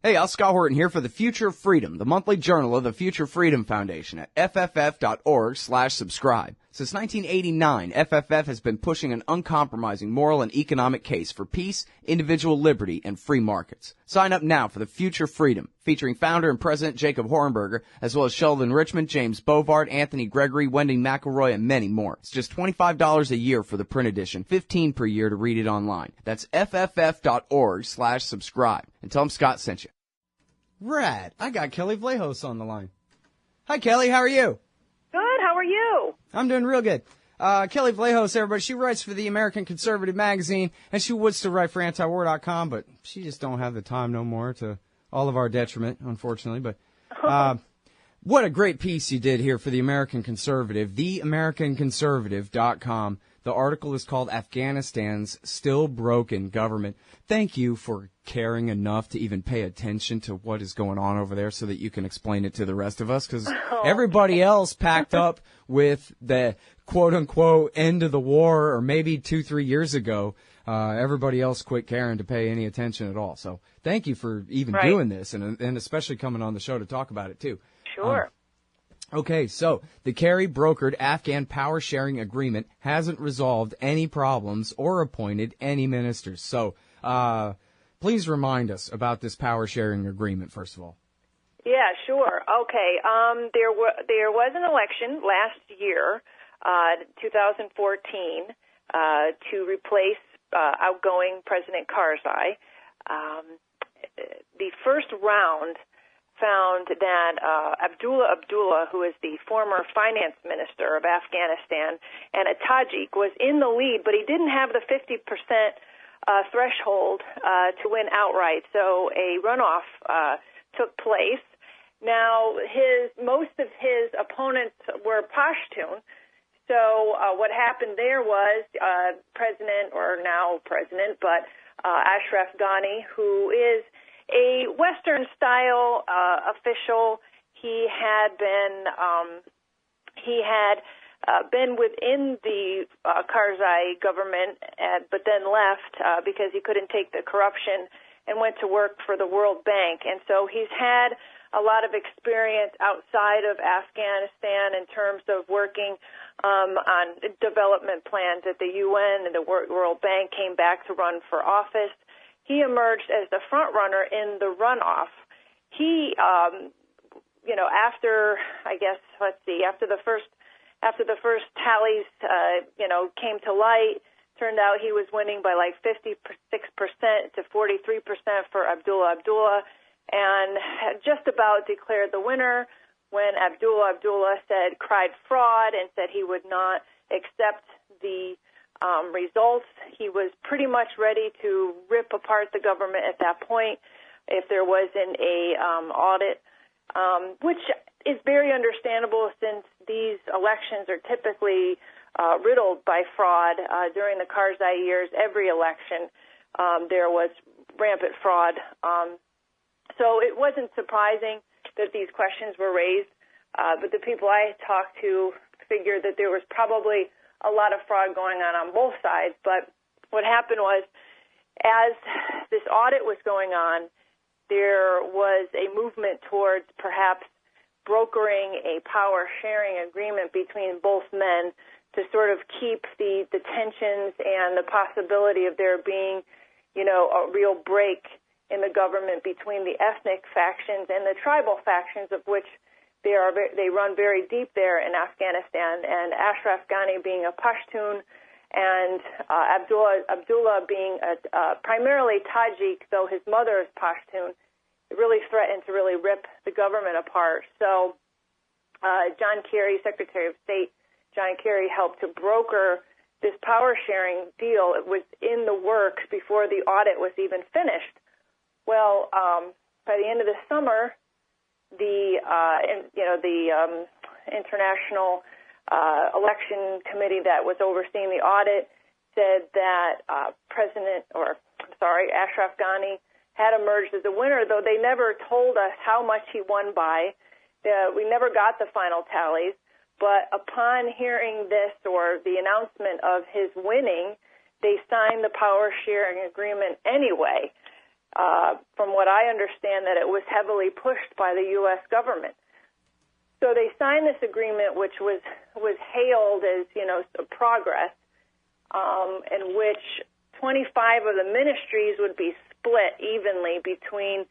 Hey, I'm Scott Horton here for the Future of Freedom, the monthly journal of the Future Freedom Foundation at fff.org/subscribe. Since 1989, FFF has been pushing an uncompromising moral and economic case for peace, individual liberty, and free markets. Sign up now for the Future Freedom, featuring founder and president Jacob Hornberger, as well as Sheldon Richmond, James Bovard, Anthony Gregory, Wendy McElroy, and many more. It's just $25 a year for the print edition, $15 per year to read it online. That's fff.org/subscribe. And tell them Scott sent you. Rad. I got Kelley Vlahos on the line. Hi, Kelley. How are you? Good. How are you? I'm doing real good. Kelley Vlahos, everybody, she writes for the American Conservative magazine, and she would still write for antiwar.com, but she just don't have the time no more, to all of our detriment, unfortunately. But what a great piece you did here for the American Conservative, theamericanconservative.com. The article is called Afghanistan's Still Broken Government. Thank you for caring enough to even pay attention to what is going on over there so that you can explain it to the rest of us, because everybody else packed up with the quote-unquote end of the war, or maybe 2-3 years ago. Everybody else quit caring to pay any attention at all. So thank you for even doing this, and especially coming on the show to talk about it, too. Sure. Okay, so the Kerry brokered Afghan power sharing agreement hasn't resolved any problems or appointed any ministers. So please remind us about this power sharing agreement, first of all. Yeah, sure. Okay. There was an election last year, 2014, to replace outgoing President Karzai. The first round found that Abdullah, who is the former finance minister of Afghanistan, and a Tajik, was in the lead, but he didn't have the 50% threshold to win outright. So a runoff took place. Now, most of his opponents were Pashtun. So what happened there was President, or now President, but Ashraf Ghani, who is a Western-style official. He had been within the Karzai government, but then left because he couldn't take the corruption and went to work for the World Bank. And so he's had a lot of experience outside of Afghanistan in terms of working on development plans at the UN and the World Bank, came back to run for office. He emerged as the front runner in the runoff. He, after the first tallies, came to light, turned out he was winning by like 56% to 43% for Abdullah, and had just about declared the winner when Abdullah cried fraud and said he would not accept the results. He was pretty much ready to rip apart the government at that point if there wasn't a audit, which is very understandable since these elections are typically riddled by fraud. During the Karzai years, every election there was rampant fraud. So it wasn't surprising that these questions were raised, but the people I talked to figured that there was probably a lot of fraud going on both sides. But what happened was, as this audit was going on, there was a movement towards perhaps brokering a power-sharing agreement between both men to sort of keep the tensions and the possibility of there being, a real break in the government between the ethnic factions and the tribal factions, of which they run very deep there in Afghanistan, and Ashraf Ghani being a Pashtun, and Abdullah being primarily Tajik, though his mother is Pashtun. It really threatened to really rip the government apart. So John Kerry, Secretary of State John Kerry, helped to broker this power-sharing deal. It was in the works before the audit was even finished. Well, by the end of the summer, the international election committee that was overseeing the audit said that Ashraf Ghani had emerged as a winner, though they never told us how much he won by. We never got the final tallies, but upon hearing this, or the announcement of his winning, they signed the power sharing agreement anyway. from what I understand, that it was heavily pushed by the U.S. government. So they signed this agreement, which was hailed as, progress, in which 25 of the ministries would be split evenly between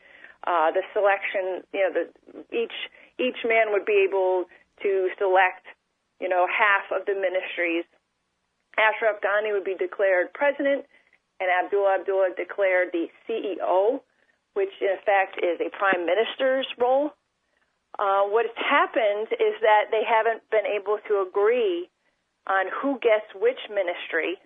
the selection. Each man would be able to select, half of the ministries. Ashraf Ghani would be declared president, and Abdullah declared the CEO, which in effect is a prime minister's role. What has happened is that they haven't been able to agree on who gets which ministry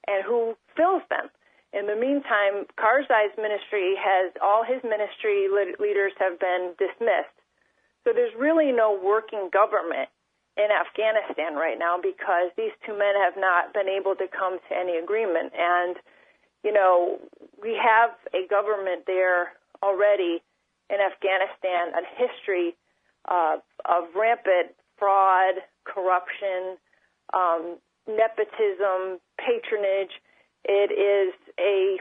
and who fills them. In the meantime, Karzai's ministry all his ministry leaders have been dismissed. So there's really no working government in Afghanistan right now because these two men have not been able to come to any agreement. And, we have a government there already in Afghanistan, a history of rampant fraud, corruption, nepotism, patronage. It is a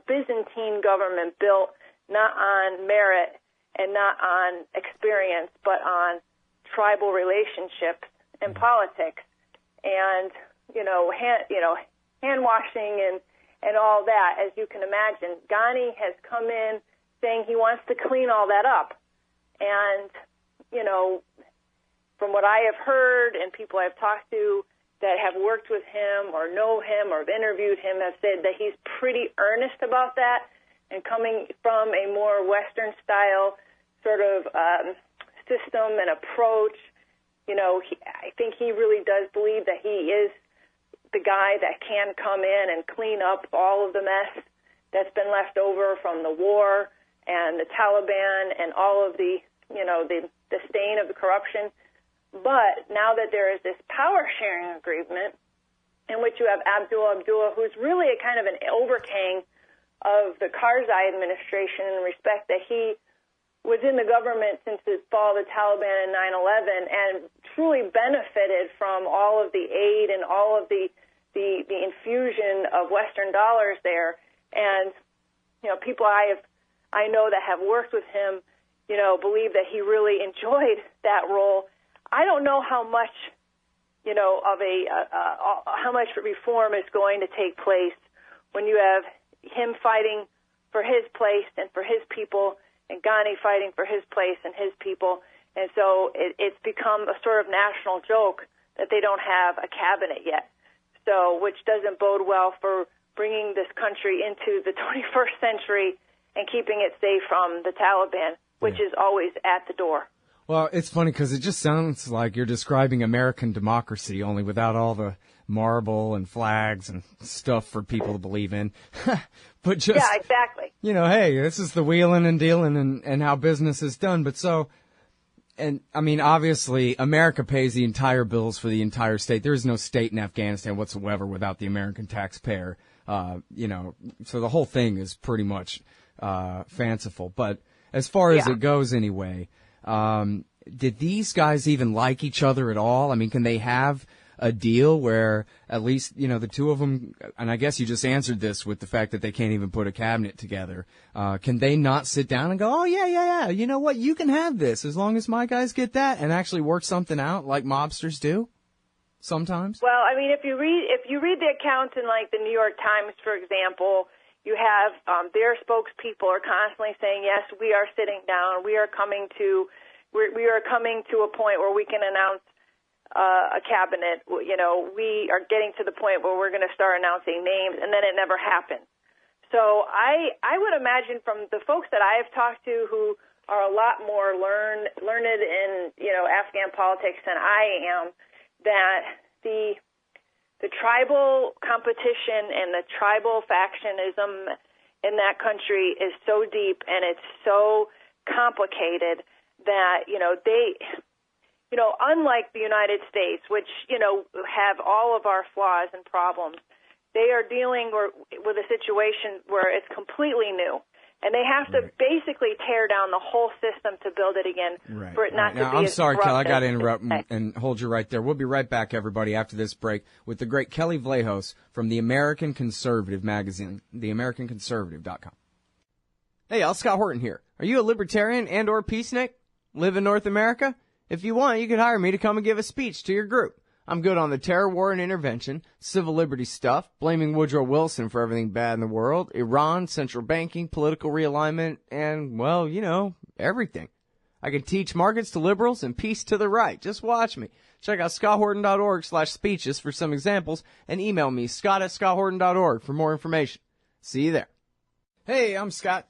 Byzantine government built not on merit and not on experience, but on tribal relationships and politics, and hand washing and all that. As you can imagine, Ghani has come in saying he wants to clean all that up, and from what I have heard and people I've talked to that have worked with him or know him or have interviewed him have said that he's pretty earnest about that, and coming from a more Western style sort of system and approach, I think he really does believe that he is the guy that can come in and clean up all of the mess that's been left over from the war and the Taliban and all of the stain of the corruption. But now that there is this power-sharing agreement in which you have Abdullah, who's really a kind of an overhang of the Karzai administration in respect that he was in the government since the fall of the Taliban in 9/11 and truly benefited from all of the aid and all of the infusion of Western dollars there. And, people I know that have worked with him, believe that he really enjoyed that role. I don't know how much, how much reform is going to take place when you have him fighting for his place and for his people, and Ghani fighting for his place and his people. And so it's become a sort of national joke that they don't have a cabinet yet. So, which doesn't bode well for bringing this country into the 21st century and keeping it safe from the Taliban, which is always at the door. Well, it's funny because it just sounds like you're describing American democracy, only without all the marble and flags and stuff for people to believe in. But just, yeah, exactly. Hey, this is the wheeling and dealing and how business is done. But obviously, America pays the entire bills for the entire state. There is no state in Afghanistan whatsoever without the American taxpayer. So the whole thing is pretty much fanciful. But as far as it goes anyway, did these guys even like each other at all? I mean, can they have a deal where at least, the two of them, and I guess you just answered this with the fact that they can't even put a cabinet together. Can they not sit down and go, oh, yeah, you know what, you can have this as long as my guys get that, and actually work something out like mobsters do sometimes? Well, I mean, if you read the accounts in like the New York Times, for example, you have their spokespeople are constantly saying, yes, we are sitting down, we are coming to a point where we can announce a cabinet. We are getting to the point where we're going to start announcing names, and then it never happens. So I would imagine from the folks that I have talked to who are a lot more learned in Afghan politics than I am, that the tribal competition and the tribal factionism in that country is so deep and it's so complicated that they. Unlike the United States, which, have all of our flaws and problems, they are dealing with a situation where it's completely new. And they have to basically tear down the whole system to build it again for it not to be I'm sorry, Kelly, I got to interrupt and hold you right there. We'll be right back, everybody, after this break with the great Kelley Vlahos from the American Conservative magazine, theamericanconservative.com. Hey, y'all, Scott Horton here. Are you a libertarian and or peacenik? Live in North America? If you want, you could hire me to come and give a speech to your group. I'm good on the terror war and intervention, civil liberty stuff, blaming Woodrow Wilson for everything bad in the world, Iran, central banking, political realignment, and, well, you know, everything. I can teach markets to liberals and peace to the right. Just watch me. Check out scotthorton.org/speeches for some examples and email me, scott@scotthorton.org, for more information. See you there. Hey, I'm Scott.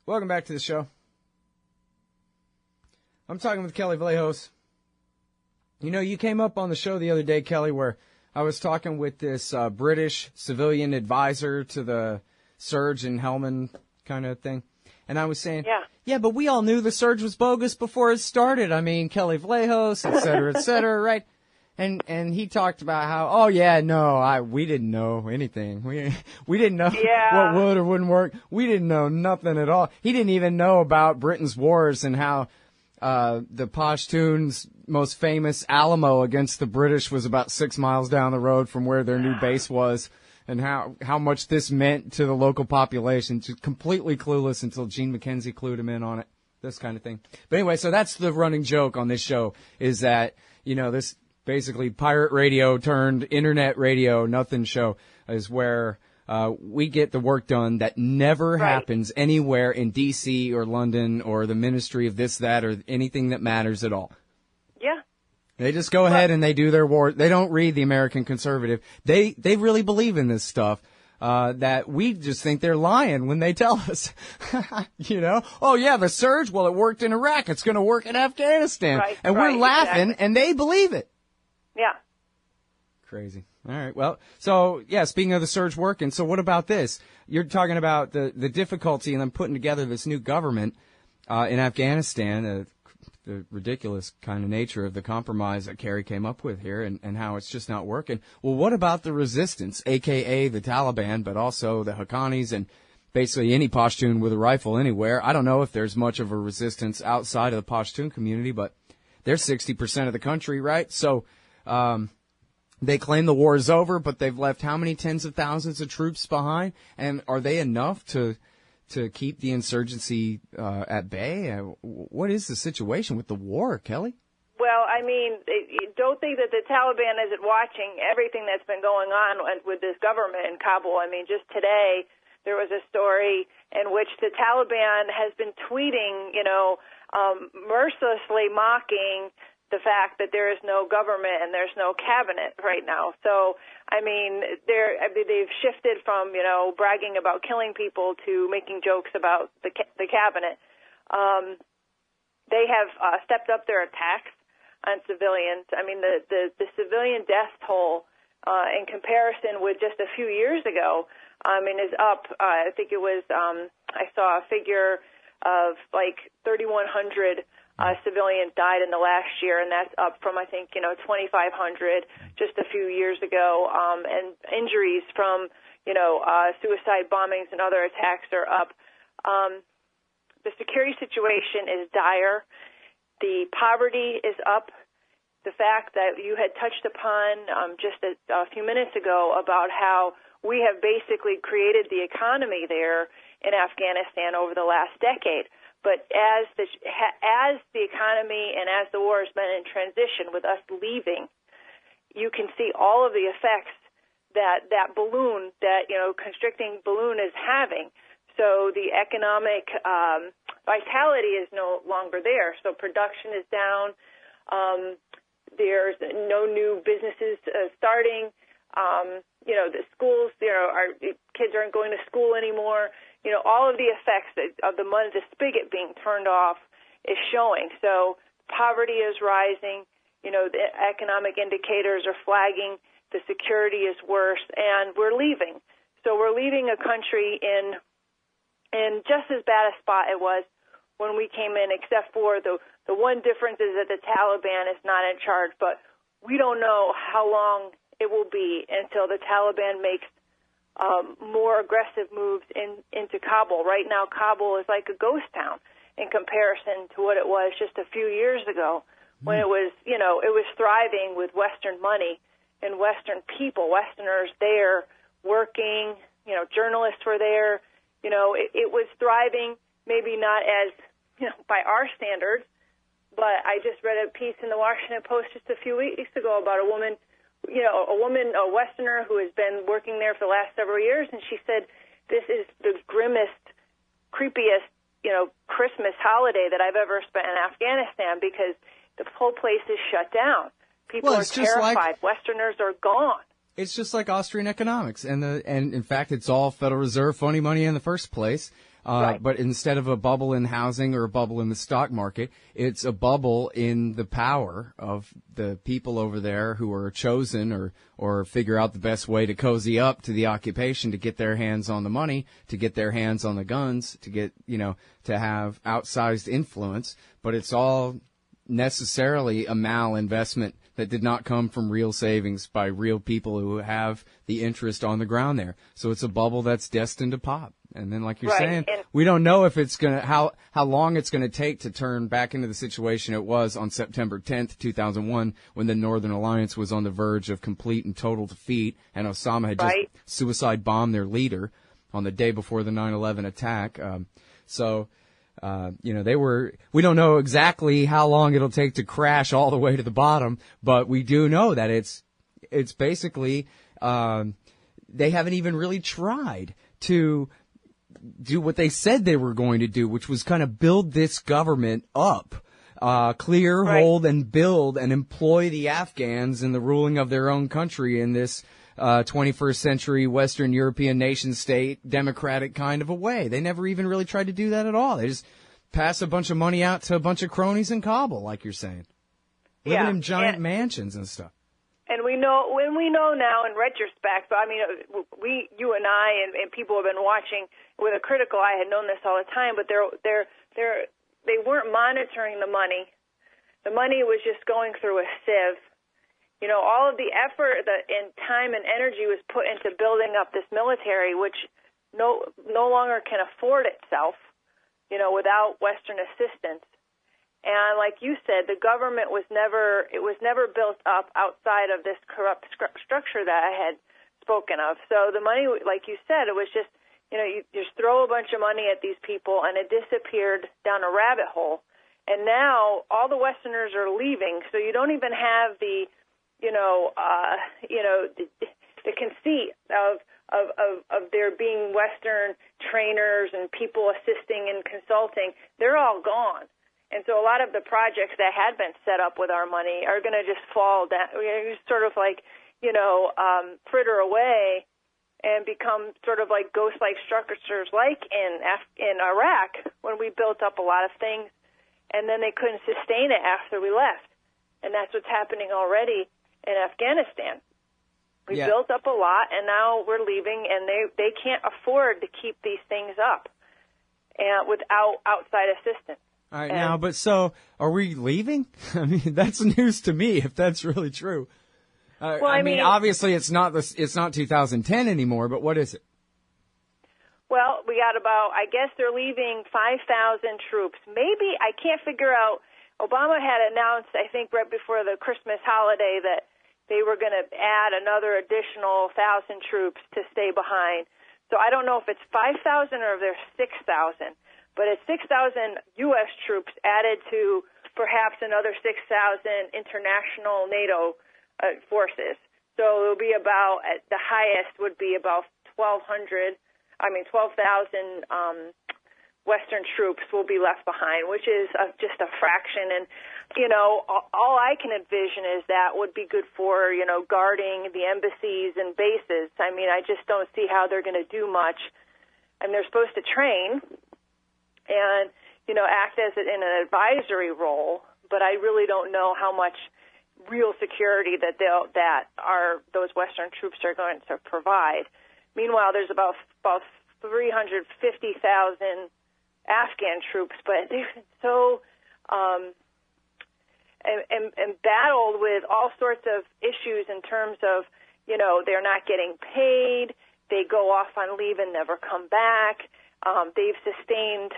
Welcome back to the show. I'm talking with Kelley Vlahos. You know, you came up on the show the other day, Kelley, where I was talking with this British civilian advisor to the surge in Helmand kind of thing. And I was saying, yeah, but we all knew the surge was bogus before it started. I mean, Kelley Vlahos, et cetera, right? And he talked about how, oh yeah, no, we didn't know anything. We didn't know what would or wouldn't work. We didn't know nothing at all. He didn't even know about Britain's wars and how the Pashtuns' most famous Alamo against the British was about 6 miles down the road from where their new base was, and how much this meant to the local population. Just completely clueless until Gene McKenzie clued him in on it, this kind of thing. But anyway, so that's the running joke on this show, is that, you know, this basically pirate radio turned internet radio nothing show is where we get the work done that never happens anywhere in D.C. or London or the ministry of this, that, or anything that matters at all. Yeah. They just go ahead and they do their war. They don't read the American Conservative. They really believe in this stuff. That we just think they're lying when they tell us, you know, oh yeah, the surge, well, it worked in Iraq. It's going to work in Afghanistan. And we're laughing and they believe it. Yeah. Crazy. All right. Well, so yeah, speaking of the surge working, so what about this? You're talking about the difficulty in them putting together this new government, in Afghanistan, the ridiculous kind of nature of the compromise that Kerry came up with here and how it's just not working. Well, what about the resistance, aka the Taliban, but also the Haqqanis and basically any Pashtun with a rifle anywhere? I don't know if there's much of a resistance outside of the Pashtun community, but they're 60% of the country, right? So, they claim the war is over, but they've left how many tens of thousands of troops behind? And are they enough to keep the insurgency at bay? What is the situation with the war, Kelley? Well, I mean, don't think that the Taliban isn't watching everything that's been going on with this government in Kabul. I mean, just today there was a story in which the Taliban has been tweeting, you know, mercilessly mocking the fact that there is no government and there's no cabinet right now. So, I mean, they've shifted from, you know, bragging about killing people to making jokes about the cabinet. They have stepped up their attacks on civilians. I mean, the civilian death toll in comparison with just a few years ago, I mean, is up. I think it was, I saw a figure of like 3,100 civilians died in the last year, and that's up from, I think, 2,500 just a few years ago. And injuries from, suicide bombings and other attacks are up. The security situation is dire. The poverty is up. The fact that you had touched upon just a few minutes ago about how we have basically created the economy there in Afghanistan over the last decade. But as the economy and as the war has been in transition with us leaving, you can see all of the effects that balloon, constricting balloon is having. So the economic vitality is no longer there. So production is down. There's no new businesses starting. The schools, our kids aren't going to school anymore. All of the effects of the money, the spigot being turned off is showing. So poverty is rising. The economic indicators are flagging. The security is worse, and we're leaving. So we're leaving a country in just as bad a spot it was when we came in, except for the one difference is that the Taliban is not in charge. But we don't know how long it will be until the Taliban makes more aggressive moves into Kabul. Right now, Kabul is like a ghost town in comparison to what it was just a few years ago when it was, it was thriving with Western money and Western people, Westerners there working, journalists were there, It was thriving, maybe not as, by our standards, but I just read a piece in the Washington Post just a few weeks ago about a woman, a Westerner who has been working there for the last several years, and she said, this is the grimmest, creepiest, Christmas holiday that I've ever spent in Afghanistan because the whole place is shut down. People are terrified. Westerners are gone. It's just like Austrian economics, and in fact, it's all Federal Reserve funny money in the first place. Right. But instead of a bubble in housing or a bubble in the stock market, it's a bubble in the power of the people over there who are chosen or figure out the best way to cozy up to the occupation to get their hands on the money, to get their hands on the guns, to get, to have outsized influence. But it's all necessarily a malinvestment that did not come from real savings by real people who have the interest on the ground there. So it's a bubble that's destined to pop. And then, like you're saying, we don't know if it's how long it's going to take to turn back into the situation it was on September 10th, 2001, when the Northern Alliance was on the verge of complete and total defeat, and Osama had just suicide bombed their leader on the day before the 9/11 attack. We don't know exactly how long it'll take to crash all the way to the bottom, but we do know that it's basically, they haven't even really tried to do what they said they were going to do, which was kind of build this government up, clear, hold, and build and employ the Afghans in the ruling of their own country in this 21st century Western European nation state democratic kind of a way. They never even really tried to do that at all. They just pass a bunch of money out to a bunch of cronies in Kabul, like you're saying, living in giant mansions and stuff. And we know now in retrospect, but I mean, you and I and people have been watching with a critical eye had known this all the time, but they weren't monitoring the money. The money was just going through a sieve. All of the effort and time and energy was put into building up this military, which no longer can afford itself, without Western assistance. And like you said, the government was never built up outside of this corrupt structure that I had spoken of. So the money, like you said, it was just, you just throw a bunch of money at these people and it disappeared down a rabbit hole. And now all the Westerners are leaving, so you don't even have the conceit of there being Western trainers and people assisting and consulting. They're all gone. And so a lot of the projects that had been set up with our money are going to just fall down, sort of like, fritter away and become sort of like ghost-like structures like in Iraq when we built up a lot of things and then they couldn't sustain it after we left. And that's what's happening already in Afghanistan. We built up a lot and now we're leaving and they can't afford to keep these things up without outside assistance. All right, now, but so are we leaving? I mean, that's news to me if that's really true. I mean, obviously it's not 2010 anymore, but what is it? Well, we got I guess they're leaving 5,000 troops. Maybe, I can't figure out, Obama had announced, I think right before the Christmas holiday, that they were going to add another additional 1,000 troops to stay behind. So I don't know if it's 5,000 or if there's 6,000. But it's 6,000 U.S. troops added to perhaps another 6,000 international NATO forces. So it'll be about, at the highest would be about 12,000 Western troops will be left behind, which is just a fraction. And, all I can envision is that would be good for, guarding the embassies and bases. I mean, I just don't see how they're going to do much. And they're supposed to train and, act as in an advisory role, but I really don't know how much real security that those Western troops are going to provide. Meanwhile, there's about 350,000 Afghan troops, but they've been so embattled with all sorts of issues in terms of, they're not getting paid, they go off on leave and never come back. They've sustained,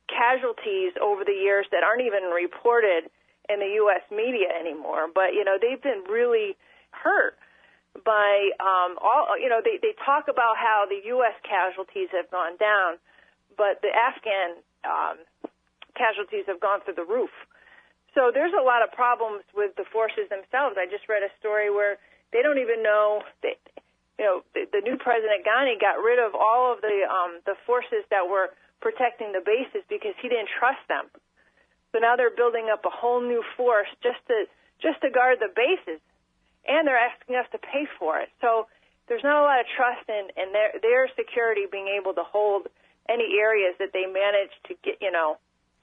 casualties over the years that aren't even reported in the U.S. media anymore. But, they've been really hurt by they talk about how the U.S. casualties have gone down, but the Afghan casualties have gone through the roof. So there's a lot of problems with the forces themselves. I just read a story where they don't even know that, the new President Ghani got rid of all of the forces that were protecting the bases because he didn't trust them. So now they're building up a whole new force just to guard the bases, and they're asking us to pay for it. So there's not a lot of trust in their security being able to hold any areas that they manage to get,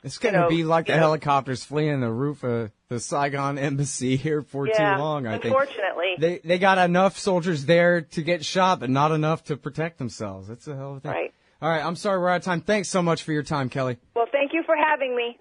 It's going to be like the helicopters fleeing the roof of the Saigon embassy here for too long, I think. Unfortunately. They got enough soldiers there to get shot, but not enough to protect themselves. That's a hell of a thing. Right. All right, I'm sorry we're out of time. Thanks so much for your time, Kelley. Well, thank you for having me.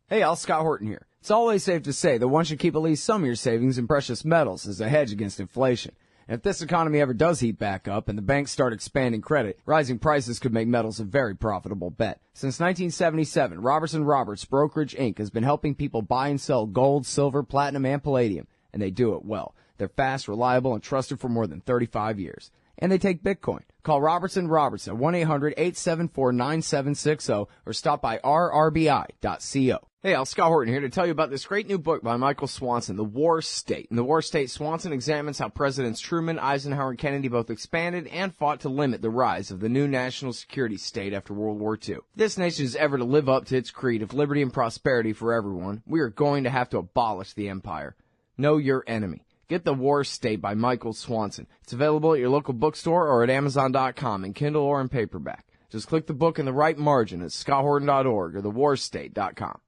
Hey, Al, Scott Horton here. It's always safe to say that one should keep at least some of your savings in precious metals as a hedge against inflation. And if this economy ever does heat back up and the banks start expanding credit, rising prices could make metals a very profitable bet. Since 1977, Robertson Roberts Brokerage Inc. has been helping people buy and sell gold, silver, platinum, and palladium, and they do it well. They're fast, reliable, and trusted for more than 35 years. And they take Bitcoin. Call Robertson Roberts at 1-800-874-9760 or stop by rrbi.co. Hey, Al, Scott Horton here to tell you about this great new book by Michael Swanson, The War State. In The War State, Swanson examines how Presidents Truman, Eisenhower, and Kennedy both expanded and fought to limit the rise of the new national security state after World War II. If this nation is ever to live up to its creed of liberty and prosperity for everyone, we are going to have to abolish the empire. Know your enemy. Get The War State by Michael Swanson. It's available at your local bookstore or at Amazon.com in Kindle or in paperback. Just click the book in the right margin at scotthorton.org or thewarstate.com.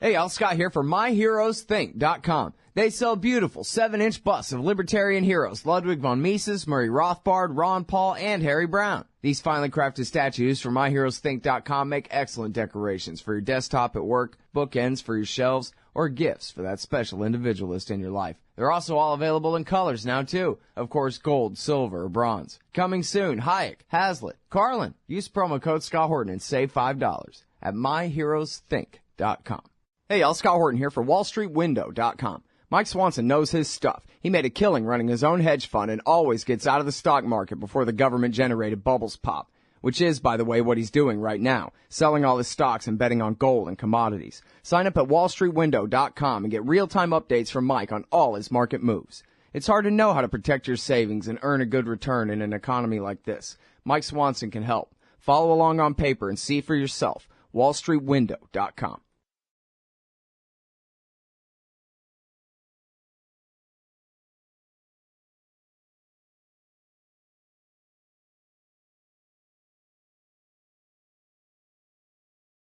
Hey, Al, Scott here for MyHeroesThink.com. They sell beautiful 7-inch busts of libertarian heroes Ludwig von Mises, Murray Rothbard, Ron Paul, and Harry Brown. These finely crafted statues from MyHeroesThink.com make excellent decorations for your desktop at work, bookends for your shelves, or gifts for that special individualist in your life. They're also all available in colors now, too. Of course, gold, silver, or bronze. Coming soon, Hayek, Hazlitt, Carlin. Use promo code Scott Horton and save $5 at MyHeroesThink.com. Hey, y'all, Scott Horton here for WallStreetWindow.com. Mike Swanson knows his stuff. He made a killing running his own hedge fund and always gets out of the stock market before the government-generated bubbles pop, which is, by the way, what he's doing right now, selling all his stocks and betting on gold and commodities. Sign up at WallStreetWindow.com and get real-time updates from Mike on all his market moves. It's hard to know how to protect your savings and earn a good return in an economy like this. Mike Swanson can help. Follow along on paper and see for yourself. WallStreetWindow.com.